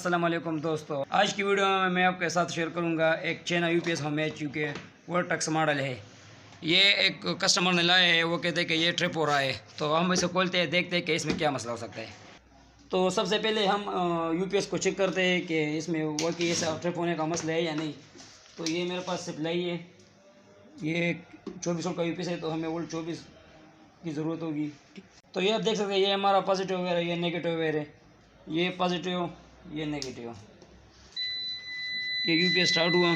अस्सलाम वालेकुम दोस्तों, आज की वीडियो में मैं आपके साथ शेयर करूंगा एक चाइना यूपीएस हम एच के वर्टेक्स मॉडल है। ये एक कस्टमर ने लाया है, वो कहते हैं कि ये ट्रिप हो रहा है, तो हम इसे खोलते हैं, देखते हैं कि इसमें क्या मसला हो सकता है। तो सबसे पहले हम यूपीएस को चेक करते हैं कि इसमें वो कि ऐसा ट्रिप होने का मसला है या नहीं। तो ये मेरे पास सप्लाई है, ये 24 वोल्ट का यूपीएस है, तो हमें वोल्ट 24 की ज़रूरत होगी। तो ये आप देख सकते हैं, ये हमारा पॉजिटिव वेयर है, ये नेगेटिव वेयर है, ये पॉजिटिव ये नेगेटिव। ये यूपीएस स्टार्ट हुआ,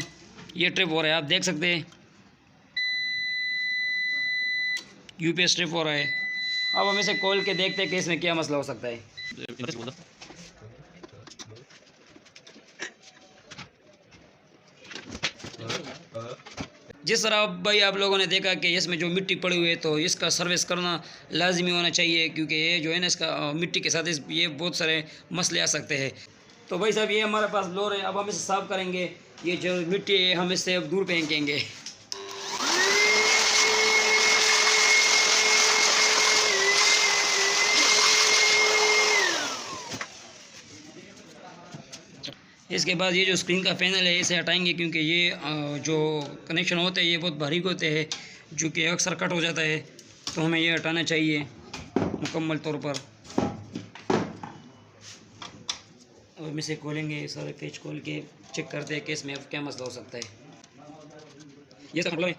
ये ट्रिप हो रहा है, आप देख सकते हैं यूपीएस ट्रिप हो रहा है। अब हम इसे खोल के देखते हैं कि इसमें क्या मसला हो सकता है। जिस तरह भाई आप लोगों ने देखा कि इसमें जो मिट्टी पड़ी हुई है, तो इसका सर्विस करना लाजमी होना चाहिए, क्योंकि ये जो है ना, इसका मिट्टी के साथ ये बहुत सारे मसले आ सकते हैं। तो भाई साहब, ये हमारे पास ब्लोर है, अब हम इसे साफ़ करेंगे। ये जो मिट्टी है हम इससे अब दूर फेंकेंगे। इसके बाद ये जो स्क्रीन का पैनल है इसे हटाएंगे, क्योंकि ये जो कनेक्शन होते हैं ये बहुत बारीक होते हैं, जो कि अक्सर कट हो जाता है, तो हमें ये हटाना चाहिए मुकम्मल तौर पर। और हम इसे खोलेंगे, सारे पेज खोल के चेक करते हैं कि इसमें अब क्या मसला हो सकता है। ये सब मतलब है।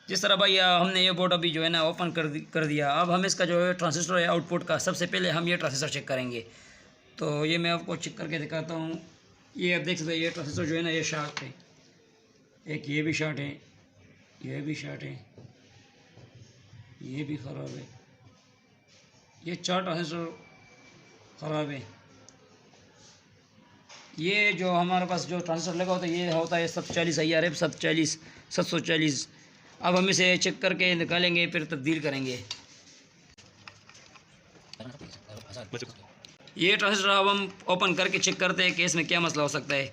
जिस तरह भाई हमने ये बोर्ड अभी जो है ना ओपन कर दिया। अब हम इसका जो है ट्रांजिस्टर है आउटपुट का, सबसे पहले हम ये ट्रांजिस्टर चेक करेंगे। तो ये मैं आपको चेक करके दिखाता हूँ। ये आप देख सकते हैं, ये ट्रांजिस्टर जो है ना ये शॉर्ट है, एक ये भी शॉर्ट है, ये भी शॉर्ट है, ये भी ख़राब है, ये 4 ट्रांजिस्टर ख़राब है। ये जो हमारे पास जो ट्रांजिस्टर लगा होता है ये होता है 740 IRF 740। अब हम इसे चेक करके निकालेंगे, फिर तब्दील करेंगे। ये ट्रांजिस्टर अब हम ओपन करके चेक करते हैं कि इसमें क्या मसला हो सकता है।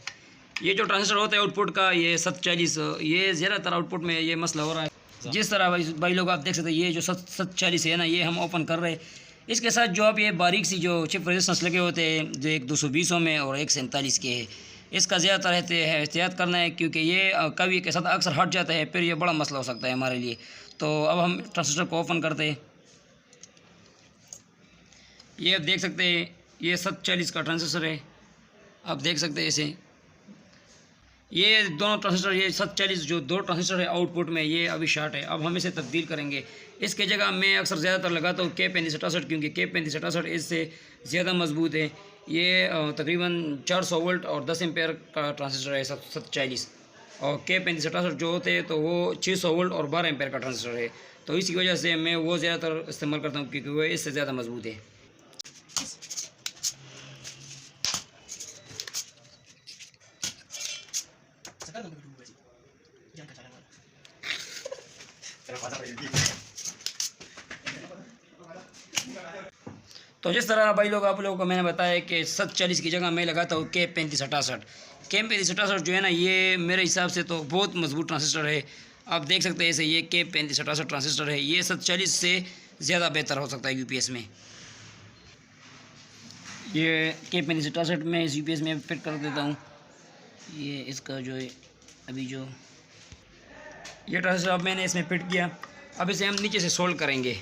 ये जो ट्रांजिस्टर होता है आउटपुट का, ये 740, ये ज़्यादातर आउटपुट में ये मसला हो रहा है। जिस तरह भाई लोग आप देख सकते हैं, ये जो 740 है ना, ये हम ओपन कर रहे हैं। इसके साथ जो आप ये बारीक सी जो चिप रेजिस्टेंस लगे होते हैं, जो एक 220 में और एक 47 के है, इसका ज़्यादातर एहतियात करना है, क्योंकि ये कभी के साथ अक्सर हट जाता है, फिर ये बड़ा मसला हो सकता है हमारे लिए। तो अब हम ट्रांजिस्टर को ओपन करते हैं। ये आप देख सकते हैं, ये 740 का ट्रांजिस्टर है, आप देख सकते हैं इसे। ये दोनों ट्रांजिस्टर, ये 740 जो 2 ट्रांजिस्टर है आउटपुट में, ये अभी शॉर्ट है। अब हम इसे तब्दील करेंगे। इसके जगह मैं अक्सर ज़्यादातर लगाता हूँ K3568, क्योंकि K3568 इससे ज़्यादा मजबूत है। ये तकरीबन 400 वोल्ट और 10 एम्पेयर का ट्रांजिस्टर है 740, और K3568 जो होते हैं तो वो 600 वोल्ट और 12 एम्पेयर का ट्रांजिस्टर है। तो इसी वजह से मैं वो ज़्यादातर इस्तेमाल करता हूँ, क्योंकि वो इससे ज़्यादा मजबूत है। तो जिस तरह भाई लोग आप लोगों को मैंने बताया कि 740 की जगह मैं लगाता हूँ K3568। K3568 जो है ना, ये मेरे हिसाब से तो बहुत मजबूत ट्रांजिस्टर है। आप देख सकते हैं इसे, ये K3568 ट्रांजिस्टर है, ये 740 से ज़्यादा बेहतर हो सकता है यूपीएस में। ये K3568 में इस यूपीएस में फिट कर देता हूँ। ये इसका जो है अभी जो ये ट्रांजिस्टर अब मैंने इसमें फिट किया। अब इसे हम नीचे से सोल्ड करेंगे।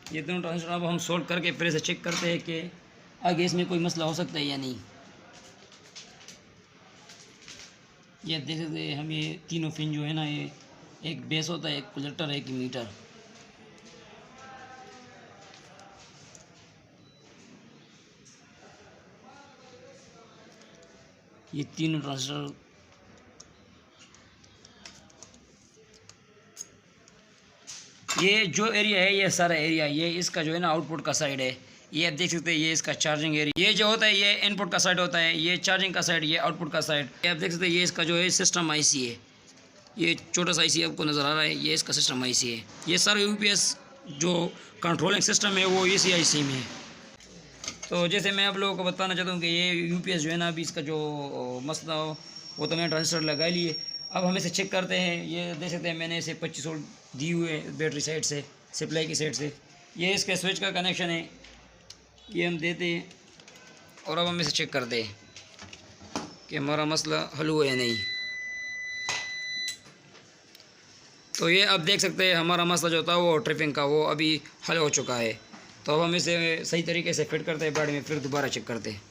ये दोनों ट्रांजिस्टर अब हम सोल्व करके फिर से चेक करते हैं कि आगे इसमें कोई मसला हो सकता है या नहीं। ये देख सकते हैं हम, ये तीनों पिन जो है ना, ये एक बेस होता है, एक कलेक्टर है, एक मीटर। ये तीनों ट्रांजिस्टर ये जो एरिया है, ये सारा एरिया, ये इसका जो है ना आउटपुट का साइड है। ये आप देख सकते हैं, ये इसका चार्जिंग एरिया, ये जो होता है ये इनपुट का साइड होता है, ये चार्जिंग का साइड, ये आउटपुट का साइड। ये आप देख सकते हैं, ये इसका जो है सिस्टम आईसी है। ये छोटा सा आईसी आपको नज़र आ रहा है, ये इसका सिस्टम आईसी है। ये सारा यूपीएस जो कंट्रोलिंग सिस्टम है वो इसी आईसी में है। तो जैसे मैं आप लोगों को बताना चाहता हूँ कि ये यूपीएस जो है ना, अभी इसका जो मसला हो वो तो मैंने ट्रांजिस्टर लगा लिए। अब हम इसे चेक करते हैं। ये देख सकते हैं मैंने इसे 25 वोल्ट दी हुए बैटरी साइड से, सप्लाई की साइड से। ये इसके स्विच का कनेक्शन है, ये हम देते हैं। और अब हम इसे चेक करते हैं कि हमारा मसला हल हुआ या नहीं। तो ये अब देख सकते हैं हमारा मसला जो था वो ट्रिपिंग का, वो अभी हल हो चुका है। तो अब हम इसे सही तरीके से फिट करते हैं बॉडी में, फिर दोबारा चेक करते हैं।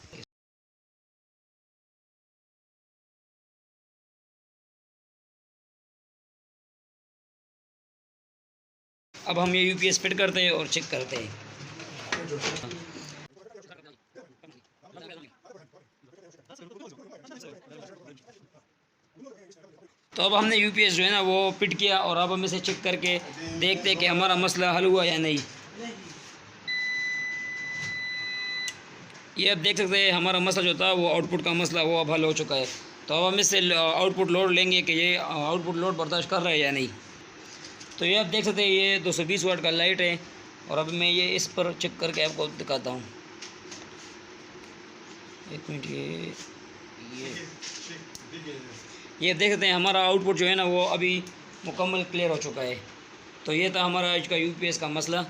अब हम ये यूपीएस फिट करते हैं और चेक करते हैं। तो अब हमने यूपीएस जो है ना वो फिट किया, और अब हम इसे चेक करके देखते हैं कि हमारा मसला हल हुआ या नहीं। ये अब देख सकते हैं हमारा मसला जो था वो आउटपुट का मसला, वो अब हल हो चुका है। तो अब हम इससे आउटपुट लोड लेंगे कि ये आउटपुट लोड बर्दाश्त कर रहा है या नहीं। तो ये आप देख सकते हैं ये 220 वाट का लाइट है। और अब मैं ये इस पर चेक करके आपको दिखाता हूँ। एक मिनट, ये देख सकते हैं हमारा आउटपुट जो है ना वो अभी मुकम्मल क्लियर हो चुका है। तो ये था हमारा आज का यूपीएस का मसला।